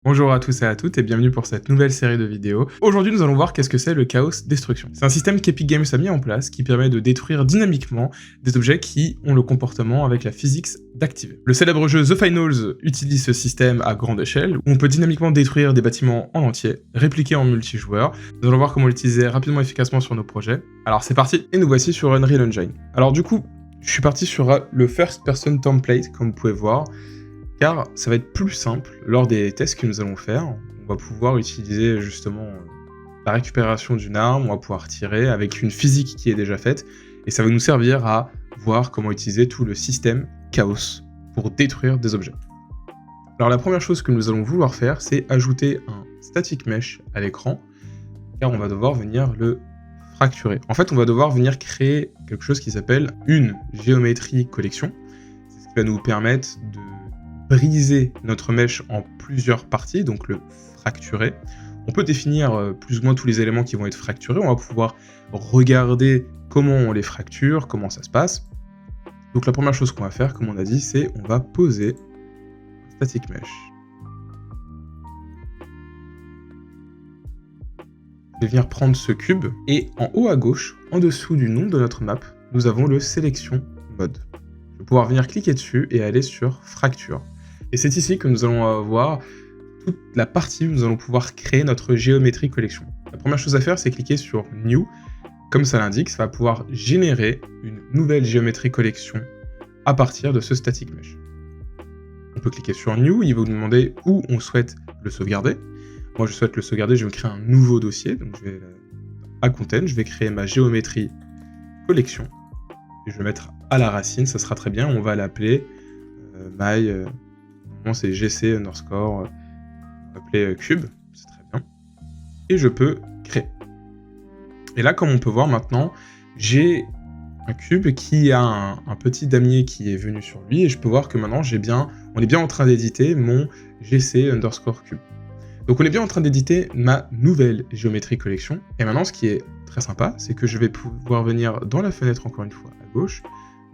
Bonjour à tous et à toutes et bienvenue pour cette nouvelle série de vidéos. Aujourd'hui nous allons voir qu'est-ce que c'est le chaos destruction. C'est un système qu'Epic Games a mis en place qui permet de détruire dynamiquement des objets qui ont le comportement avec la physique d'activer. Le célèbre jeu The Finals utilise ce système à grande échelle où on peut dynamiquement détruire des bâtiments en entier, répliquer en multijoueur. Nous allons voir comment l'utiliser rapidement et efficacement sur nos projets. Alors c'est parti et nous voici sur Unreal Engine. Alors du coup, je suis parti sur le First Person Template comme vous pouvez voir. Car ça va être plus simple lors des tests que nous allons faire. On va pouvoir utiliser justement la récupération d'une arme, on va pouvoir tirer avec une physique qui est déjà faite, et ça va nous servir à voir comment utiliser tout le système Chaos pour détruire des objets. Alors la première chose que nous allons vouloir faire, c'est ajouter un static mesh à l'écran, car on va devoir venir le fracturer. En fait, on va devoir venir créer quelque chose qui s'appelle une géométrie collection. C'est ce qui va nous permettre de briser notre mesh en plusieurs parties, donc le fracturer. On peut définir plus ou moins tous les éléments qui vont être fracturés, on va pouvoir regarder comment on les fracture, comment ça se passe. Donc la première chose qu'on va faire, comme on a dit, c'est on va poser un static mesh. Je vais venir prendre ce cube, et en haut à gauche, en dessous du nom de notre map, nous avons le sélection mode. Je vais pouvoir venir cliquer dessus et aller sur fracture. Et c'est ici que nous allons avoir toute la partie où nous allons pouvoir créer notre géométrie collection. La première chose à faire, c'est cliquer sur New. Comme ça l'indique, ça va pouvoir générer une nouvelle géométrie collection à partir de ce static mesh. On peut cliquer sur New, il va nous demander où on souhaite le sauvegarder. Moi, je souhaite le sauvegarder, je vais créer un nouveau dossier. Donc, je vais à Content, je vais créer ma géométrie collection. Et je vais mettre à la racine, ça sera très bien. On va l'appeler my... c'est gc underscore, on va appeler cube, c'est très bien. Et je peux créer. Et là, comme on peut voir maintenant, j'ai un cube qui a un petit damier qui est venu sur lui, et je peux voir que maintenant, on est bien en train d'éditer mon gc underscore cube. Donc on est bien en train d'éditer ma nouvelle géométrie collection, et maintenant ce qui est très sympa, c'est que je vais pouvoir venir dans la fenêtre encore une fois à gauche,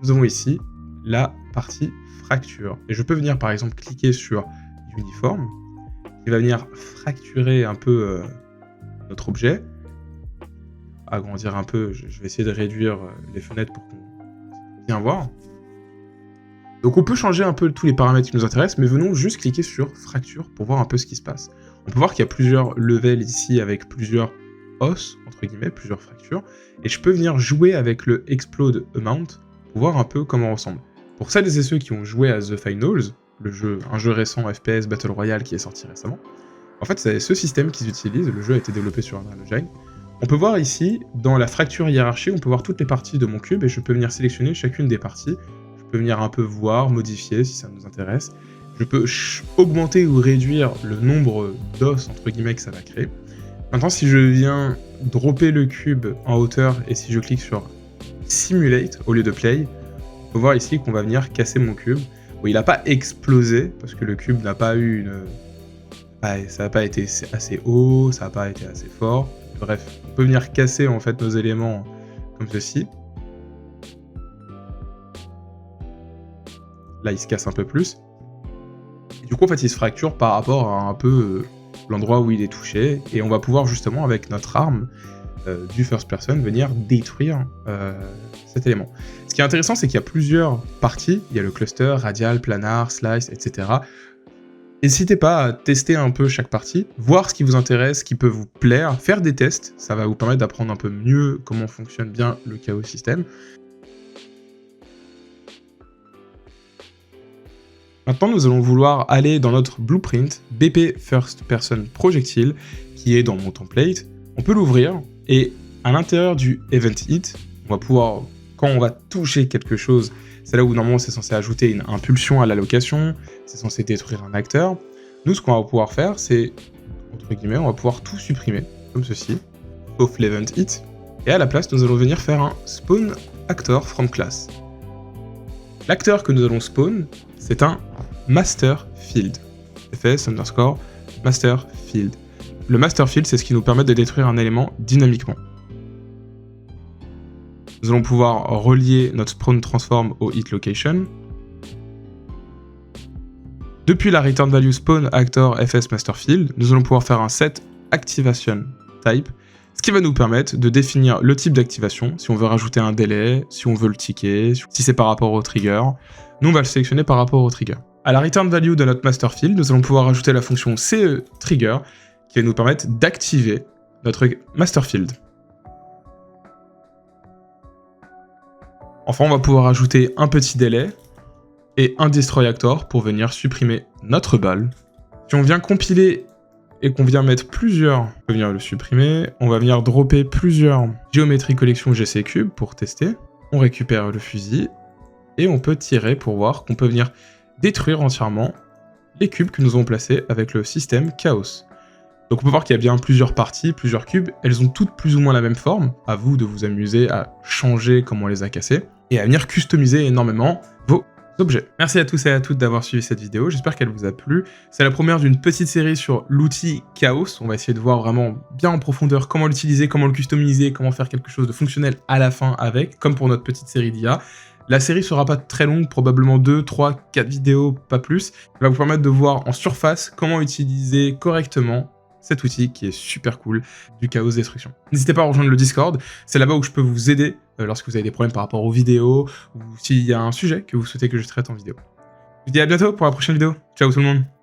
nous avons ici la partie fracture. Et je peux venir par exemple cliquer sur Uniform, qui va venir fracturer un peu notre objet, agrandir un peu, je vais essayer de réduire les fenêtres pour qu'on puisse bien voir. Donc on peut changer un peu tous les paramètres qui nous intéressent, mais venons juste cliquer sur fracture pour voir un peu ce qui se passe. On peut voir qu'il y a plusieurs levels ici avec plusieurs os, entre guillemets, plusieurs fractures, et je peux venir jouer avec le Explode Amount pour voir un peu comment on ressemble. Pour celles et ceux qui ont joué à The Finals, un jeu récent FPS Battle Royale qui est sorti récemment, en fait c'est ce système qu'ils utilisent, le jeu a été développé sur Unreal Engine. On peut voir ici, dans la fracture hiérarchie, on peut voir toutes les parties de mon cube et je peux venir sélectionner chacune des parties. Je peux venir un peu voir, modifier si ça nous intéresse. Je peux augmenter ou réduire le nombre d'os entre guillemets que ça va créer. Maintenant si je viens dropper le cube en hauteur et si je clique sur Simulate au lieu de Play, on peut voir ici qu'on va venir casser mon cube. Bon, il n'a pas explosé parce que le cube n'a pas eu une... ça n'a pas été assez haut, ça n'a pas été assez fort. Bref, on peut venir casser en fait nos éléments comme ceci. Là, il se casse un peu plus. Et du coup, en fait, il se fracture par rapport à un peu l'endroit où il est touché. Et on va pouvoir justement, avec notre arme du first person, venir détruire cet élément. Ce qui est intéressant, c'est qu'il y a plusieurs parties. Il y a le cluster, radial, planar, slice, etc. N'hésitez pas à tester un peu chaque partie, voir ce qui vous intéresse, ce qui peut vous plaire, faire des tests. Ça va vous permettre d'apprendre un peu mieux comment fonctionne bien le chaos system. Maintenant, nous allons vouloir aller dans notre blueprint BP First Person Projectile, qui est dans mon template. On peut l'ouvrir, et à l'intérieur du Event Hit, on va pouvoir, quand on va toucher quelque chose, c'est là où normalement c'est censé ajouter une impulsion à la location, c'est censé détruire un acteur. Nous, ce qu'on va pouvoir faire, c'est, entre guillemets, on va pouvoir tout supprimer, comme ceci, sauf l'Event Hit, et à la place, nous allons venir faire un Spawn Actor from Class. L'acteur que nous allons spawn, c'est un Master Field. FS underscore Master Field. Le Master Field, c'est ce qui nous permet de détruire un élément dynamiquement. Nous allons pouvoir relier notre Spawn Transform au Hit Location. Depuis la return value spawn actor fs master field, nous allons pouvoir faire un set activation type, ce qui va nous permettre de définir le type d'activation, si on veut rajouter un délai, si on veut le ticker, si c'est par rapport au trigger. Nous, on va le sélectionner par rapport au trigger. À la return value de notre master field, nous allons pouvoir ajouter la fonction CE trigger, qui va nous permettre d'activer notre master field. Enfin, on va pouvoir ajouter un petit délai et un destroy actor pour venir supprimer notre balle. Si on vient compiler et qu'on vient mettre plusieurs, on peut venir le supprimer. On va venir dropper plusieurs Geometry Collection GC Cube pour tester. On récupère le fusil et on peut tirer pour voir qu'on peut venir détruire entièrement les cubes que nous avons placés avec le système Chaos. Donc on peut voir qu'il y a bien plusieurs parties, plusieurs cubes, elles ont toutes plus ou moins la même forme, à vous de vous amuser à changer comment on les a cassés, et à venir customiser énormément vos objets. Merci à tous et à toutes d'avoir suivi cette vidéo, j'espère qu'elle vous a plu. C'est la première d'une petite série sur l'outil Chaos, on va essayer de voir vraiment bien en profondeur comment l'utiliser, comment le customiser, comment faire quelque chose de fonctionnel à la fin avec, comme pour notre petite série d'IA. La série sera pas très longue, probablement 2, 3, 4 vidéos, pas plus. Elle va vous permettre de voir en surface comment utiliser correctement cet outil qui est super cool du Chaos Destruction. N'hésitez pas à rejoindre le Discord, c'est là-bas où je peux vous aider lorsque vous avez des problèmes par rapport aux vidéos, ou s'il y a un sujet que vous souhaitez que je traite en vidéo. Je vous dis à bientôt pour la prochaine vidéo. Ciao tout le monde.